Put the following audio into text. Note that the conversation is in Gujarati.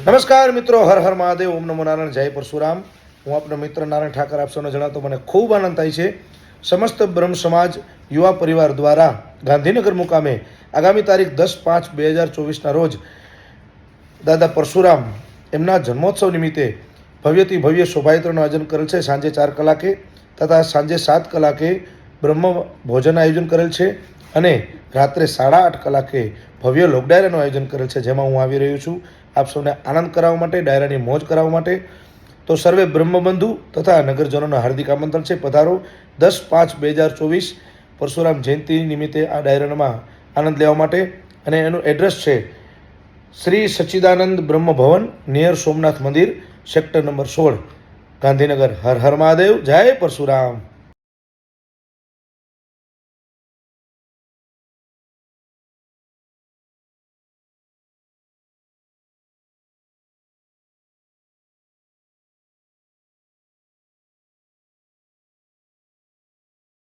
નમસ્કાર મિત્રો, હર હર મહાદેવ, ઓમ નમો નારાયણ, જય પરશુરામ. હું આપનો મિત્ર નારાયણ ઠાકર આપ સૌને જણાવતો મને ખૂબ આનંદ થાય છે. સમસ્ત બ્રહ્મ સમાજ યુવા પરિવાર દ્વારા ગાંધીનગર મુકામે આગામી તારીખ 10/5/2024ના રોજ દાદા પરશુરામ એમના જન્મોત્સવ નિમિત્તે ભવ્યથી ભવ્ય શોભાયાત્રાનું આયોજન કરેલ છે. સાંજે 4 કલાકે તથા સાંજે 7 કલાકે બ્રહ્મ ભોજન આયોજન કરેલ છે અને રાત્રે 8:30 કલાકે ભવ્ય લોક ડાયરાનું આયોજન કરેલ છે, જેમાં હું આવી રહ્યો છું આપ સૌને આનંદ કરાવવા માટે, ડાયરાની મોજ કરાવવા માટે. તો સર્વે બ્રહ્મબંધુ તથા નગરજનોનું હાર્દિક આમંત્રણ છે. પધારો. 10/5/2024 પરશુરામ જયંતિ નિમિત્તે આ ડાયરામાં આનંદ લેવા માટે. અને એનું એડ્રેસ છે શ્રી સચ્ચિદાનંદ બ્રહ્મ ભવન, નિયર સોમનાથ મંદિર, સેક્ટર નંબર 16, ગાંધીનગર. હર હર મહાદેવ, જય પરશુરામ.